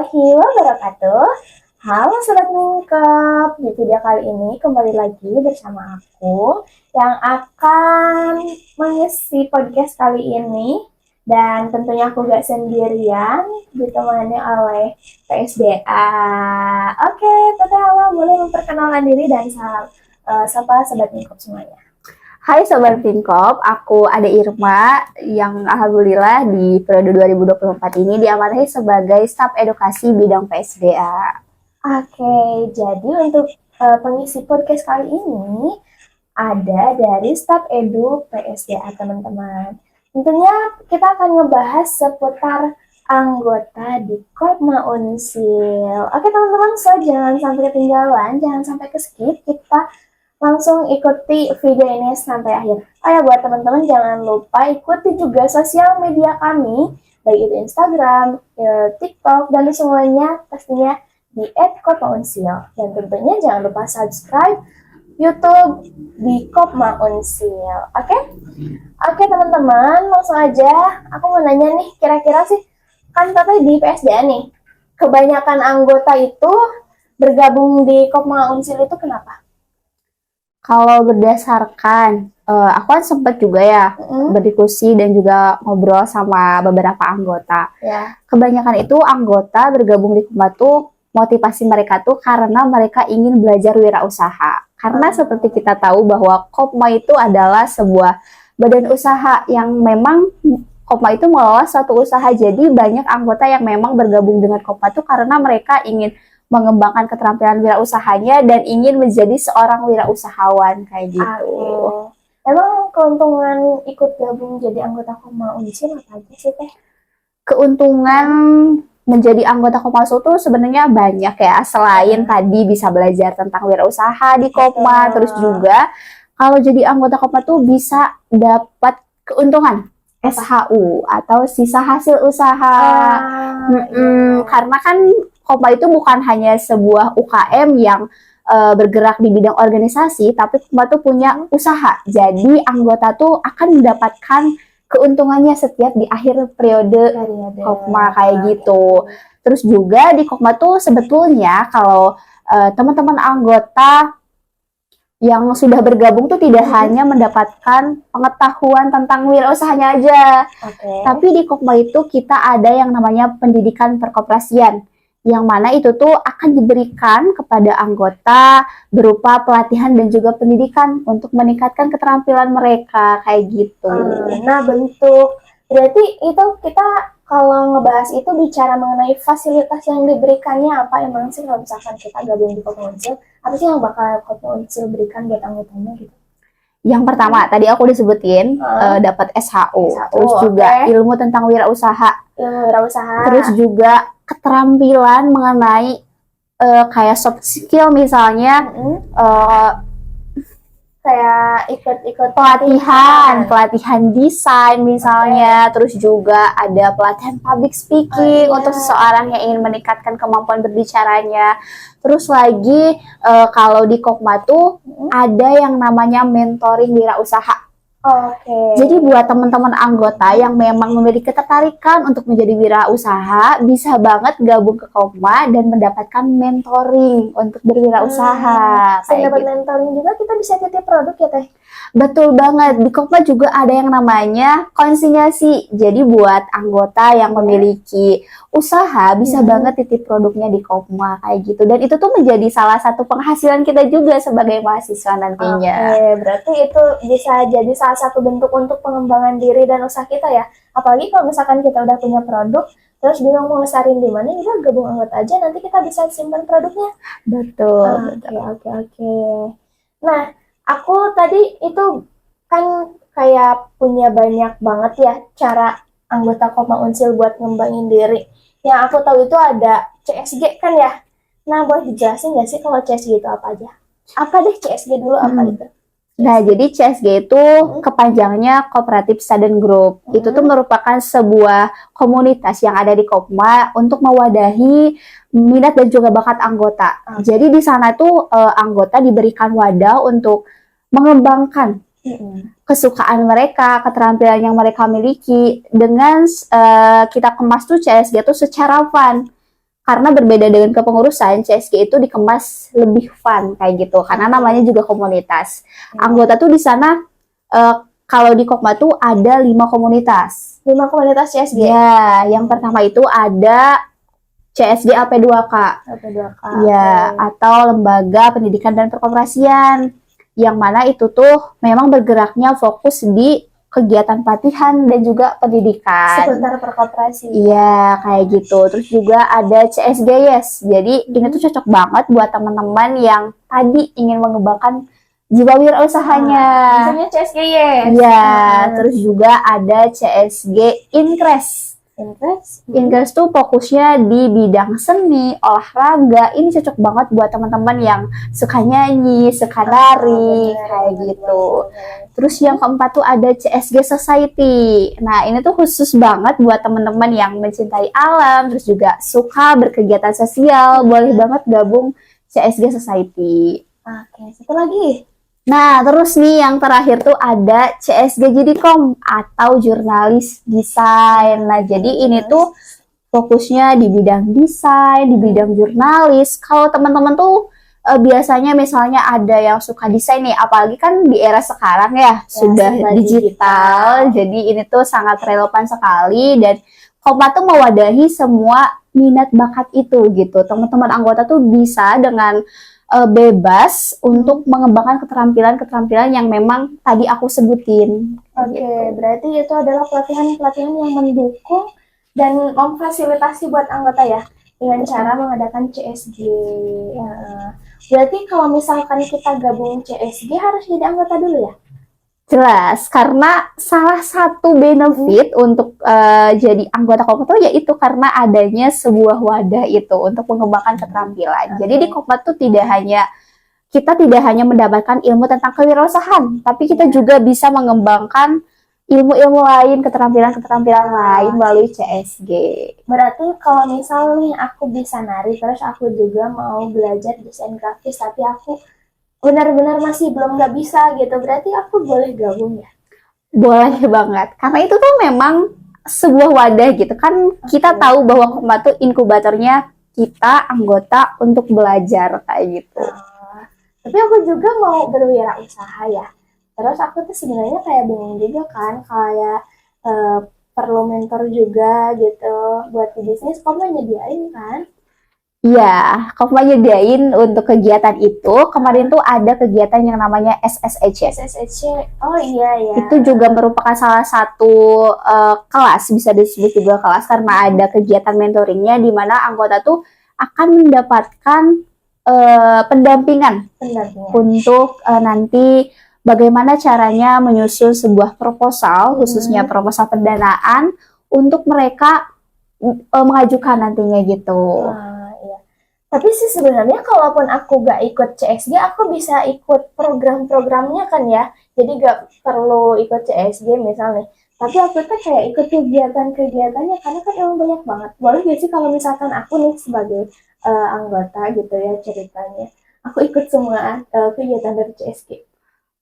warahmatullahi wabarakatuh. Halo Sobat Mingkep, di video kali ini kembali lagi bersama aku yang akan mengisi podcast kali ini. Dan tentunya aku gak sendirian, ditemani oleh PSDA. Oke, pertama boleh memperkenalkan diri dan sapa Sobat Mingkep semuanya. Hai Sobat Pinkop, aku Ade Irma yang alhamdulillah di periode 2024 ini diamanahi sebagai staf edukasi bidang PSDA. Oke, jadi untuk pengisi podcast kali ini ada dari staf edu PSDA teman-teman. Tentunya kita akan ngebahas seputar anggota di Kopma Unsil. Oke teman-teman, so jangan sampai ketinggalan, jangan sampai ke-skip, kita langsung ikuti video ini sampai akhir. Oh ya, buat teman-teman jangan lupa ikuti juga sosial media kami, baik itu Instagram, TikTok, dan semuanya pastinya di @kopmaunsil. Dan tentunya jangan lupa subscribe YouTube di Kopma Unsil. Oke? Oke teman-teman, langsung aja. Aku mau nanya nih, kira-kira sih, kan tadi di PSDA nih, kebanyakan anggota itu bergabung di Kopma Unsil itu kenapa? Kalau berdasarkan, aku kan sempat juga ya berdiskusi dan juga ngobrol sama beberapa anggota. Ya. Kebanyakan itu anggota bergabung di Kopma tuh motivasi mereka tuh karena mereka ingin belajar wirausaha. Karena seperti kita tahu bahwa Kopma itu adalah sebuah badan usaha yang memang Kopma itu mengelola suatu usaha. Jadi banyak anggota yang memang bergabung dengan Kopma tuh karena mereka ingin mengembangkan keterampilan wirausahanya dan ingin menjadi seorang wirausahawan kayak gitu. Emang keuntungan ikut gabung jadi anggota Kopma Unsil apa aja sih Teh? Keuntungan menjadi anggota Kopma Unsil tuh sebenarnya banyak ya. Selain tadi bisa belajar tentang wirausaha di Kopma, terus juga kalau jadi anggota Kopma tuh bisa dapat keuntungan SHU atau sisa hasil usaha. Karena kan Kopma itu bukan hanya sebuah UKM yang bergerak di bidang organisasi, tapi Kopma tuh punya usaha. Jadi anggota tuh akan mendapatkan keuntungannya setiap di akhir periode Kopma kayak gitu. Terus juga di Kopma tuh sebetulnya kalau teman-teman anggota yang sudah bergabung tuh tidak hanya mendapatkan pengetahuan tentang wirausahanya aja. Tapi di Kopma itu kita ada yang namanya pendidikan perkoperasian, yang mana itu tuh akan diberikan kepada anggota berupa pelatihan dan juga pendidikan untuk meningkatkan keterampilan mereka kayak gitu. Nah bentuk, berarti itu kita kalau ngebahas itu bicara mengenai fasilitas yang diberikannya apa emang sih kalau misalkan kita gabung di Kopma Unsil, apa sih yang bakal Kopma Unsil berikan buat anggotanya gitu? Yang pertama tadi aku disebutin dapat SHU, terus juga ilmu tentang wirausaha, terus juga keterampilan mengenai kayak soft skill misalnya, kayak ikut pelatihan desain misalnya, terus juga ada pelatihan public speaking untuk seseorang yang ingin meningkatkan kemampuan berbicaranya. Terus lagi kalau di Kopma tuh ada yang namanya mentoring wirausaha. Jadi buat teman-teman anggota yang memang memiliki ketertarikan untuk menjadi wirausaha, bisa banget gabung ke Kopma dan mendapatkan mentoring untuk berwirausaha. Selain dapat mentoring juga kita bisa titip produk ya Teh? Betul banget, di Kopma juga ada yang namanya konsinyasi. Jadi buat anggota yang memiliki usaha bisa banget titip produknya di Kopma kayak gitu. Dan itu tuh menjadi salah satu penghasilan kita juga sebagai mahasiswa nantinya. Berarti itu bisa jadi salah satu bentuk untuk pengembangan diri dan usaha kita ya. Apalagi kalau misalkan kita udah punya produk, terus bingung mau ngesarin di mana, kita gabung anggota aja, nanti kita bisa simpan produknya. Betul. Oke. Nah, aku tadi itu kan kayak punya banyak banget ya cara anggota Kopma Unsil buat ngembangin diri. Yang aku tahu itu ada CSG kan ya. Nah, boleh dijelasin nggak sih kalau CSG itu apa aja? Apa deh CSG dulu, apa itu? Nah, jadi CSG itu kepanjangannya Cooperative Student Group. Itu tuh merupakan sebuah komunitas yang ada di Kopma untuk mewadahi minat dan juga bakat anggota. Jadi di sana tuh anggota diberikan wadah untuk mengembangkan kesukaan mereka, keterampilan yang mereka miliki dengan kita kemas tuh CSG tuh secara fun. karena berbeda dengan kepengurusan, CSG itu dikemas lebih fun kayak gitu. Karena namanya juga komunitas. Anggota tuh di sana kalau di Kopma tuh ada 5 komunitas. 5 komunitas CSG. Ya, yang pertama itu ada CSG AP2K. AP2K. Ya, atau Lembaga Pendidikan dan Perkoperasian. Yang mana itu tuh memang bergeraknya fokus di kegiatan pelatihan dan juga pendidikan. Seputar perkoperasi. Iya, kayak gitu. Terus juga ada CSG Yes. Jadi ini tuh cocok banget buat teman-teman yang tadi ingin mengembangkan jiwa wirausahanya. Misalnya CSG Yes. Iya, terus juga ada CSG Incres. Incres tuh fokusnya di bidang seni, olahraga. Ini cocok banget buat teman-teman yang suka nyanyi, suka nari, kayak gitu. Terus yang keempat tuh ada CSG Society. Nah, ini tuh khusus banget buat teman-teman yang mencintai alam, terus juga suka berkegiatan sosial. Boleh banget gabung CSG Society. Oke, satu lagi. Nah, terus nih yang terakhir tuh ada CSG Jadikom atau jurnalis desain. Nah, jadi ini tuh fokusnya di bidang desain, di bidang jurnalis. Kalau teman-teman tuh biasanya misalnya ada yang suka desain nih, apalagi kan di era sekarang ya sudah digital. Jadi ini tuh sangat relevan sekali dan Kopma tuh mewadahi semua minat bakat itu gitu. Teman-teman anggota tuh bisa dengan bebas untuk mengembangkan keterampilan-keterampilan yang memang tadi aku sebutin. Oke, Gitu. berarti itu adalah pelatihan-pelatihan yang mendukung dan memfasilitasi buat anggota ya dengan cara mengadakan CSG. Berarti kalau misalkan kita gabung CSG harus jadi anggota dulu ya? Jelas, karena salah satu benefit untuk jadi anggota Kopma tuh yaitu karena adanya sebuah wadah itu untuk mengembangkan keterampilan. Jadi di Kopma tuh kita tidak hanya mendapatkan ilmu tentang kewirausahaan, tapi kita juga bisa mengembangkan ilmu-ilmu lain, keterampilan-keterampilan lain melalui CSG. Berarti kalau misal nih aku bisa nari, terus aku juga mau belajar desain grafis, tapi aku benar-benar masih belum nggak bisa gitu, berarti aku boleh gabung ya? Boleh banget, karena itu tuh memang sebuah wadah gitu kan. Kita tahu bahwa Kopma tuh inkubatornya kita anggota untuk belajar kayak gitu. Tapi aku juga mau berwirausaha ya. Terus aku tuh sebenarnya kayak bingung juga kan, kayak perlu mentor juga gitu buat di bisnis. Kopma nyediain kan? Iya, Kopma nyediain untuk kegiatan itu. Kemarin tuh ada kegiatan yang namanya SSEC. SSEC, oh iya ya. Itu juga merupakan salah satu kelas, bisa disebut juga kelas karena ada kegiatan mentoringnya di mana anggota tuh akan mendapatkan pendampingan untuk nanti bagaimana caranya menyusun sebuah proposal, khususnya proposal pendanaan untuk mereka mengajukan nantinya gitu. Tapi sih sebenarnya kalaupun aku gak ikut CSG, aku bisa ikut program-programnya kan ya. Jadi gak perlu ikut CSG misalnya. Tapi aku tuh kayak ikut kegiatan-kegiatannya karena kan emang banyak banget. Boleh gak sih kalau misalkan aku nih sebagai anggota gitu ya ceritanya, aku ikut semua kegiatan dari CSG?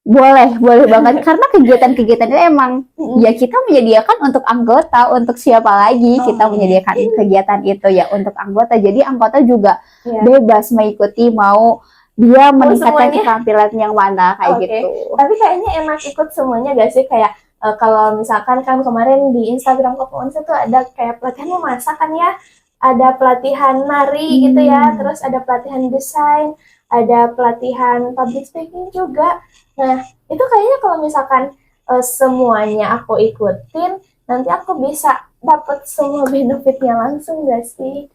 Boleh banget karena kegiatan-kegiatan itu emang ya kita menyediakan untuk anggota, untuk siapa lagi kita menyediakan kegiatan itu ya untuk anggota. Jadi anggota juga bebas mengikuti mau dia meningkatkan keterampilan yang mana kayak gitu. Tapi kayaknya enak ikut semuanya gak sih, kayak kalau misalkan kan kemarin di Instagram Kopma tuh ada kayak pelatihan memasak kan ya, ada pelatihan nari gitu ya, terus ada pelatihan desain, ada pelatihan public speaking juga. Nah, itu kayaknya kalau misalkan semuanya aku ikutin, nanti aku bisa dapat semua benefitnya langsung gak sih?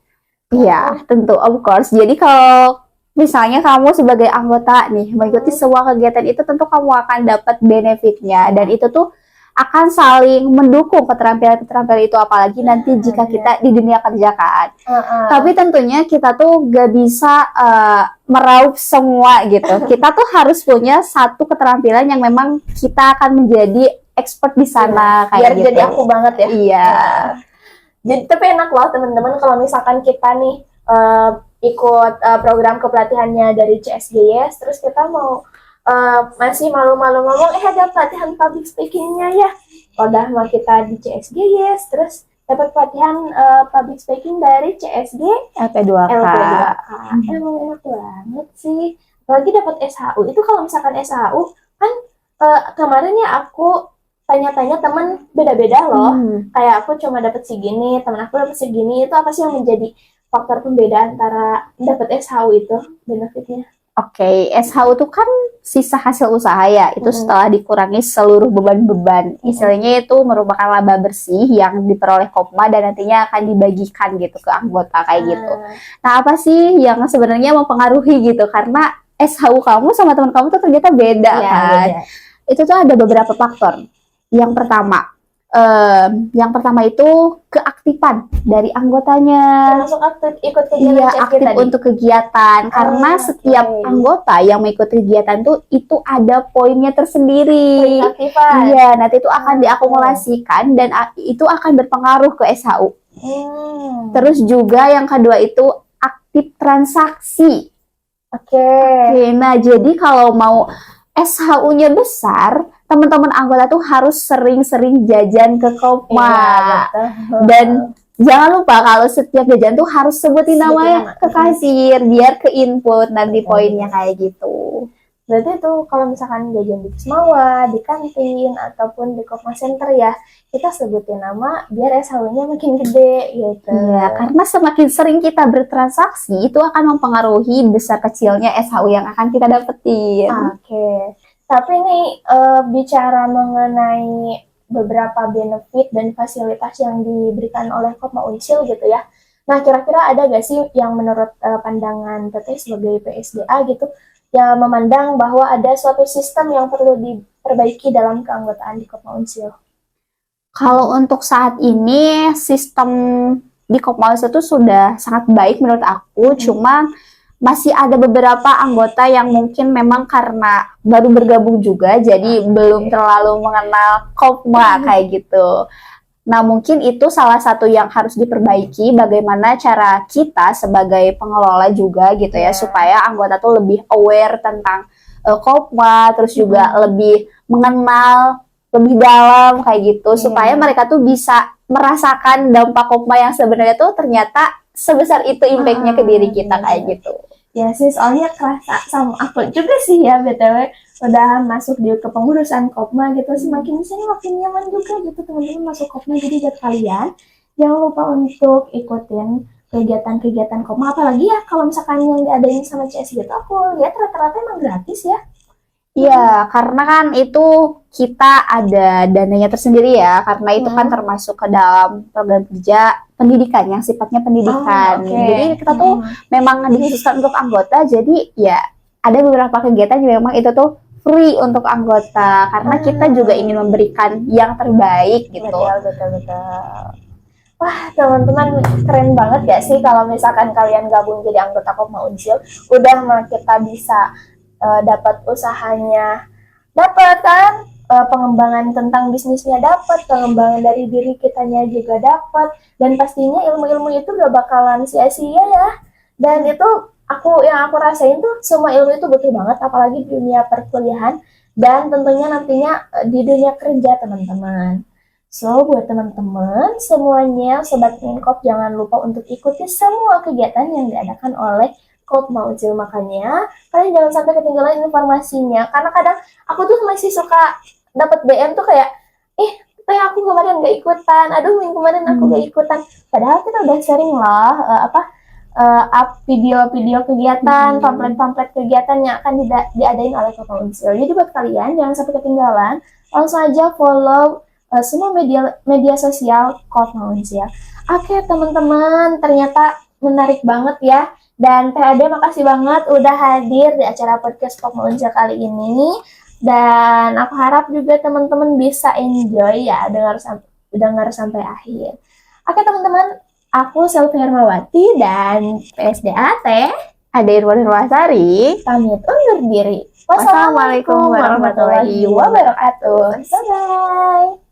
Iya, tentu, of course. Jadi kalau misalnya kamu sebagai anggota nih mengikuti semua kegiatan itu, tentu kamu akan dapat benefitnya dan itu tuh akan saling mendukung keterampilan-keterampilan itu, apalagi nanti jika kita di dunia kerja kan. Tapi tentunya kita tuh gak bisa meraup semua gitu. Kita tuh harus punya satu keterampilan yang memang kita akan menjadi expert di sana kayak biar gitu. Jadi aku banget ya. Iya. Jadi tapi enak loh teman-teman kalau misalkan kita nih ikut program kepelatihannya dari CSGS, terus kita mau masih malu-malu ngomong ada pelatihan public speakingnya ya, udah mau kita di CSGS, terus dapat pelatihan public speaking dari CSG LP2K. LP2K. Emang enak banget sih. Apalagi dapat SHU. Itu kalau misalkan SHU kan kemarin ya aku tanya-tanya teman beda-beda loh. Kayak aku cuma dapat segini, teman aku dapat segini. Itu apa sih yang menjadi faktor pembeda antara dapat SHU itu benefitnya? Oke, SHU itu kan sisa hasil usaha ya, itu setelah dikurangi seluruh beban-beban. Istilahnya itu merupakan laba bersih yang diperoleh Kopma dan nantinya akan dibagikan gitu ke anggota kayak gitu. Nah, apa sih yang sebenarnya mempengaruhi gitu? Karena SHU kamu sama teman kamu tuh ternyata beda Iya, kan. beda. Itu tuh ada beberapa faktor. Yang pertama itu keaktifan dari anggotanya. Termasuk aktif ikut kegiatan Iya, CSG aktif tadi. untuk kegiatan. Karena setiap oke. anggota yang mengikuti kegiatan tuh itu ada poinnya tersendiri. Poin keaktifan. Iya, nanti itu akan diakumulasikan dan itu akan berpengaruh ke SHU. Terus juga yang kedua itu aktif transaksi. Oke. Nah jadi kalau mau SHU-nya besar, teman-teman anggota tuh harus sering-sering jajan ke Kopma. Iya, betul. Dan jangan lupa kalau setiap jajan tuh harus sebutin namanya ke kasir biar ke input nanti poinnya kayak gitu. Berarti tuh kalau misalkan jajan di Kismawa, di kantin, ataupun di Kopma Center ya, kita sebutin nama biar SHU-nya makin gede gitu. Iya, karena semakin sering kita bertransaksi itu akan mempengaruhi besar kecilnya SHU yang akan kita dapetin. Oke. Tapi ini bicara mengenai beberapa benefit dan fasilitas yang diberikan oleh Kopma Unsil gitu ya. Nah, kira-kira ada gak sih yang menurut pandangan Teteh sebagai PSDA gitu, yang memandang bahwa ada suatu sistem yang perlu diperbaiki dalam keanggotaan di Kopma Unsil? Kalau untuk saat ini sistem di Kopma Unsil itu sudah sangat baik menurut aku, cuma masih ada beberapa anggota yang mungkin memang karena baru bergabung juga, jadi belum terlalu mengenal Kopma kayak gitu. Nah, mungkin itu salah satu yang harus diperbaiki, bagaimana cara kita sebagai pengelola juga gitu ya, supaya anggota tuh lebih aware tentang Kopma, terus juga lebih mengenal lebih dalam kayak gitu, supaya mereka tuh bisa merasakan dampak Kopma yang sebenarnya tuh ternyata sebesar itu impact-nya ke diri kita kayak gitu. Ya sih, soalnya kerasa sama aku juga sih ya, BTW udah masuk di kepengurusan Kopma gitu, semakin di sini makin nyaman juga gitu teman-teman masuk Kopma. Jadi buat kalian jangan lupa untuk ikutin kegiatan-kegiatan Kopma, apalagi ya kalau misalkan yang diadain sama CS gitu, aku lihat rata-rata emang gratis ya. Iya, karena kan itu kita ada dananya tersendiri ya, karena itu kan termasuk ke dalam program kerja pendidikan yang sifatnya pendidikan. Jadi kita tuh memang dikhususkan untuk anggota, jadi ya ada beberapa kegiatan yang memang itu tuh free untuk anggota, karena kita juga ingin memberikan yang terbaik gitu. Betul. Wah, teman-teman, keren banget ya sih kalau misalkan kalian gabung jadi anggota Kopma Unsil. Udah mah kita bisa dapat usahanya, dapat kan pengembangan tentang bisnisnya, dapat pengembangan dari diri kitanya juga dapat, dan pastinya ilmu-ilmu itu gak bakalan sia-sia ya. Dan itu yang aku rasain tuh semua ilmu itu butuh banget, apalagi di dunia perkuliahan dan tentunya nantinya di dunia kerja teman-teman. So buat teman-teman semuanya, Sobat Minkop, jangan lupa untuk ikuti semua kegiatan yang diadakan oleh Kopma Unsil. Makanya kalian jangan sampai ketinggalan informasinya, karena kadang aku tuh masih suka dapat DM tuh kayak aku kemarin gak ikutan, aduh minggu kemarin aku gak ikutan, padahal kita udah sharing lah up video-video kegiatan, pamflet-pamflet kegiatan yang akan diadain oleh Kopma Unsil. Jadi buat kalian jangan sampai ketinggalan, langsung aja follow semua media sosial Kopma Unsil. Oke teman-teman, ternyata menarik banget ya. Dan PAD makasih banget udah hadir di acara podcast Kopma Unsil kali ini. Dan aku harap juga teman-teman bisa enjoy ya dengar sampai akhir. Oke teman-teman, aku Selvi Hermawati dan PSDA Ade Irwanirwasari pamit undur diri. Wassalamualaikum warahmatullahi wabarakatuh. Bye-bye.